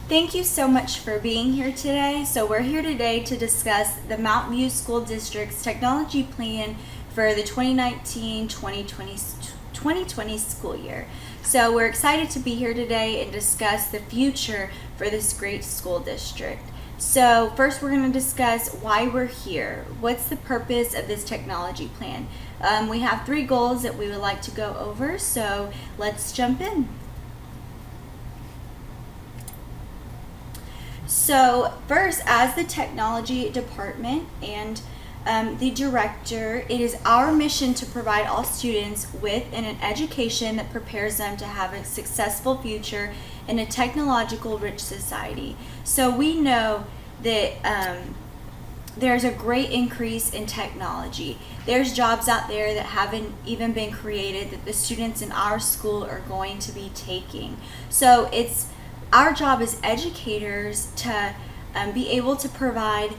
Thank you so much for being here today. So we're here today to discuss the Mountain View School District's technology plan for the 2019-2020 school year. So we're excited to be here today and discuss the future for this great school district. So first we're going to discuss why we're here. What's the purpose of this technology plan? We have 3 goals that we would like to go over, so let's jump in. So first, as the technology department and the director, it is our mission to provide all students with an education that prepares them to have a successful future in a technological rich society. So we know that there's a great increase in technology. There's jobs out there that haven't even been created that the students in our school are going to be taking. So it's our job as educators to be able to provide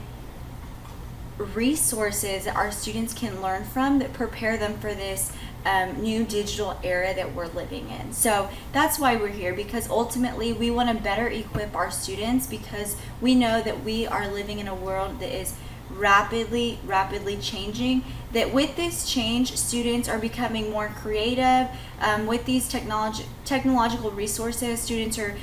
resources that our students can learn from that prepare them for this new digital era that we're living in. So that's why we're here, because ultimately we want to better equip our students, because we know that we are living in a world that is rapidly changing, that with this change students are becoming more creative. With these technological resources, students are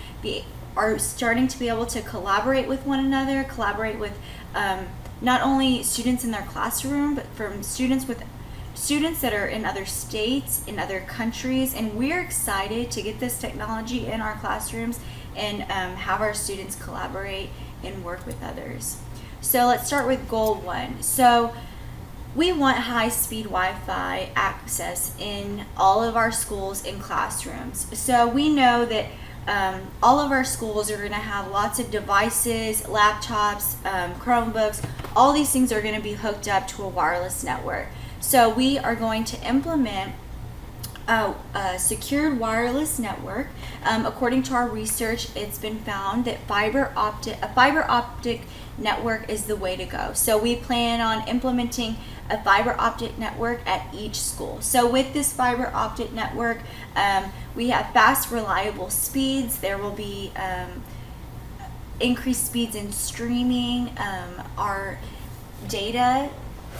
starting to be able to collaborate with one another, collaborate with not only students in their classroom, but from students that are in other states, in other countries. And we're excited to get this technology in our classrooms and have our students collaborate and work with others. So let's start with goal 1. So we want high-speed Wi-Fi access in all of our schools and classrooms. So we know that all of our schools are going to have lots of devices, laptops, Chromebooks. All these things are going to be hooked up to a wireless network. So we are going to implement a secured wireless network. According to our research, it's been found that a fiber optic network is the way to go. So we plan on implementing a fiber optic network at each school. So with this fiber optic network, we have fast, reliable speeds. There will be increased speeds in streaming. Our data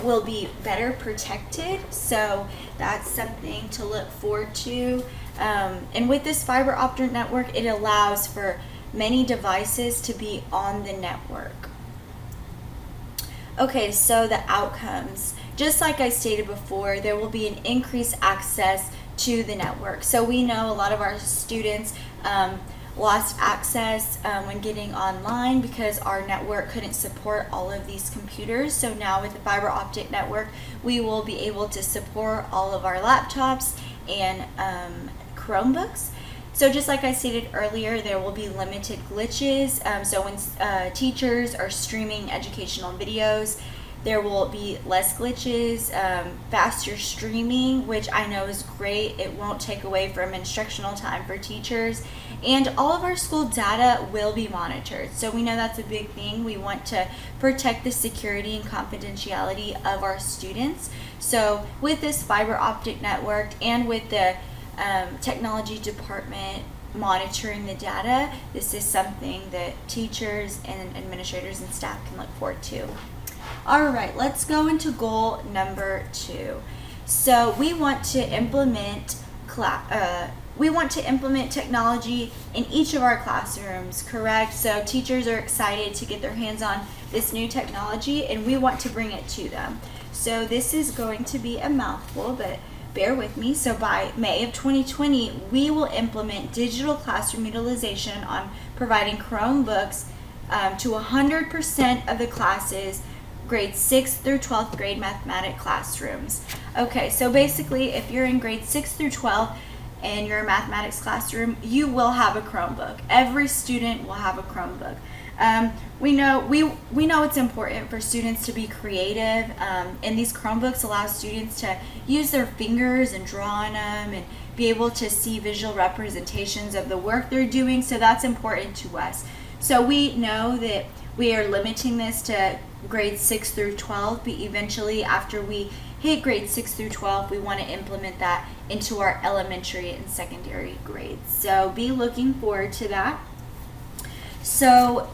will be better protected, so that's something to look forward to. And with this fiber optic network, it allows for many devices to be on the network. Okay, so the outcomes. Just like I stated before, there will be an increased access to the network. So we know a lot of our students lost access when getting online because our network couldn't support all of these computers. So now with the fiber optic network, we will be able to support all of our laptops and Chromebooks. So just like I stated earlier, there will be limited glitches. So when teachers are streaming educational videos, there will be less glitches, faster streaming, which I know is great. It won't take away from instructional time for teachers. And all of our school data will be monitored. So we know that's a big thing. We want to protect the security and confidentiality of our students. So with this fiber optic network and with the technology department monitoring the data, this is something that teachers and administrators and staff can look forward to. All right, let's go into goal number 2. So we want to implement technology in each of our classrooms, correct? So teachers are excited to get their hands on this new technology, and we want to bring it to them. So this is going to be a mouthful, but bear with me. So by May of 2020, we will implement digital classroom utilization on providing Chromebooks to 100% of the classes, grades 6th through 12th grade mathematics classrooms. Okay, so basically if you're in grade 6 through 12 and you're a mathematics classroom, you will have a Chromebook. Every student will have a Chromebook. We know it's important for students to be creative, and these Chromebooks allow students to use their fingers and draw on them and be able to see visual representations of the work they're doing, so that's important to us. So we know that we are limiting this to grades 6 through 12, but eventually after we hit grades 6 through 12, we want to implement that into our elementary and secondary grades. So be looking forward to that. So,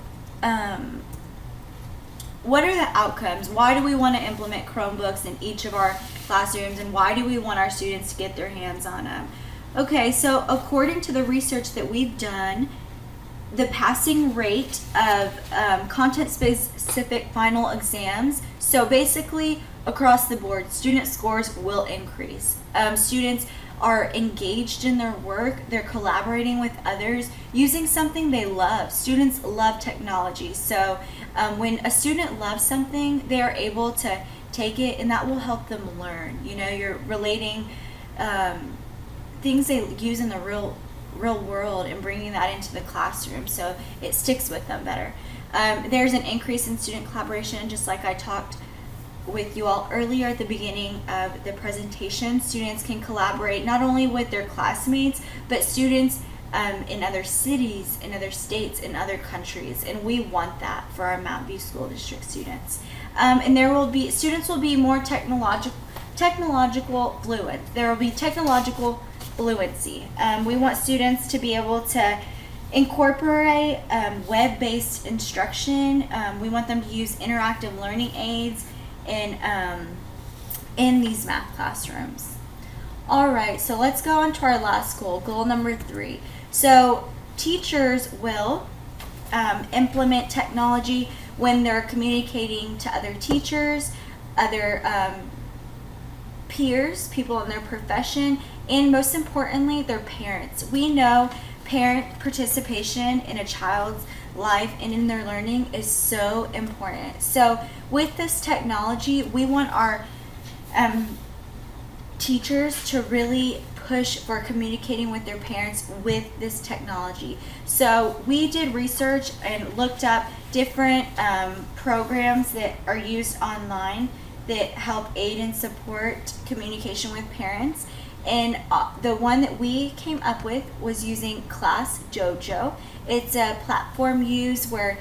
what are the outcomes? Why do we want to implement Chromebooks in each of our classrooms, and why do we want our students to get their hands on them? Okay, so according to the research that we've done, the passing rate of content-specific final exams, so basically across the board, student scores will increase. Students are engaged in their work, they're collaborating with others, using something they love. Students love technology, so when a student loves something, they are able to take it, and that will help them learn. You know, you're relating things they use in the real world and bringing that into the classroom, so it sticks with them better. There's an increase in student collaboration, just like I talked with you all earlier at the beginning of the presentation. Students can collaborate not only with their classmates, but students in other cities, in other states, in other countries, and we want that for our Mountain View School District students. And students will be more technological fluent. There will be technological fluency. We want students to be able to incorporate web-based instruction. We want them to use interactive learning aids in these math classrooms. All right, so let's go on to our last goal number 3. So teachers will implement technology when they're communicating to other teachers, other peers, people in their profession, and most importantly, their parents. We know parent participation in a child's life and in their learning is so important. So with this technology, we want our teachers to really push for communicating with their parents with this technology. So we did research and looked up different programs that are used online that help aid and support communication with parents. And the one that we came up with was using ClassDojo. It's a platform used where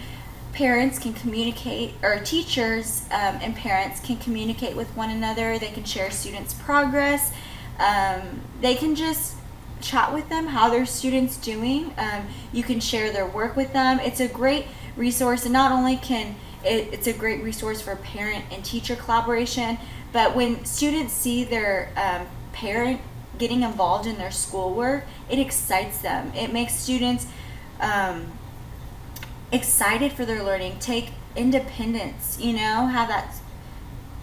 parents can communicate, or teachers and parents can communicate with one another. They can share students' progress. They can just chat with them, how their students doing. You can share their work with them. It's a great resource, and not only can it's a great resource for parent and teacher collaboration, but when students see their parent getting involved in their schoolwork, it excites them. It makes students excited for their learning, take independence, you know, have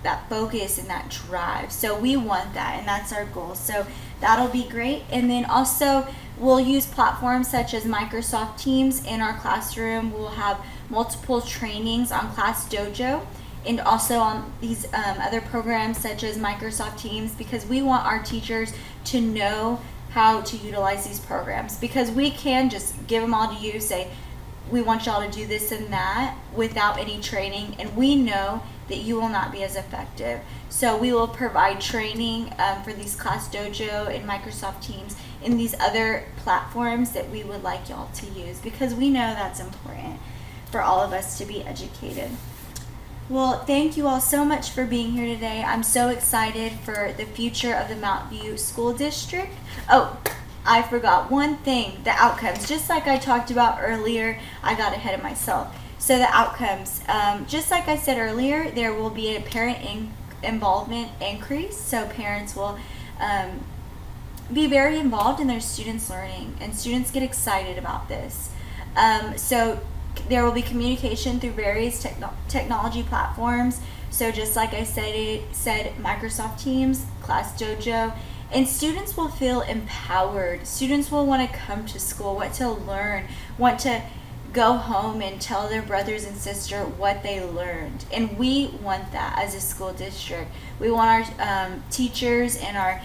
that focus and that drive. So we want that, and that's our goal. So that'll be great. And then also we'll use platforms such as Microsoft Teams in our classroom. We'll have multiple trainings on ClassDojo and also on these other programs such as Microsoft Teams, because we want our teachers to know how to utilize these programs, because we can just give them all to you, say we want y'all to do this and that without any training, and we know that you will not be as effective. So we will provide training for these ClassDojo and Microsoft Teams and these other platforms that we would like y'all to use, because we know that's important for all of us to be educated. Well, thank you all so much for being here today. I'm so excited for the future of the Mountain View School District. Oh, I forgot one thing, the outcomes. Just like I talked about earlier, I got ahead of myself. So the outcomes, just like I said earlier, there will be a parent involvement increase. So parents will be very involved in their students' learning, and students get excited about this. So there will be communication through various technology platforms. So just like I said, Microsoft Teams, ClassDojo, and students will feel empowered. Students will want to come to school, want to learn, want to go home and tell their brothers and sisters what they learned. And we want that as a school district. We want our teachers and our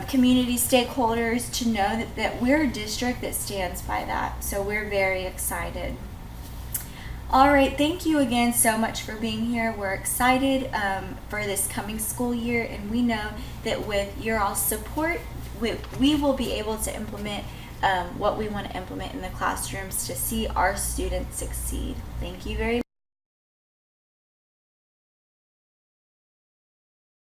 community stakeholders to know that we're a district that stands by that. So we're very excited. All right, thank you again so much for being here. We're excited for this coming school year, and we know that with your all support, we will be able to implement what we want to implement in the classrooms to see our students succeed. Thank you very much.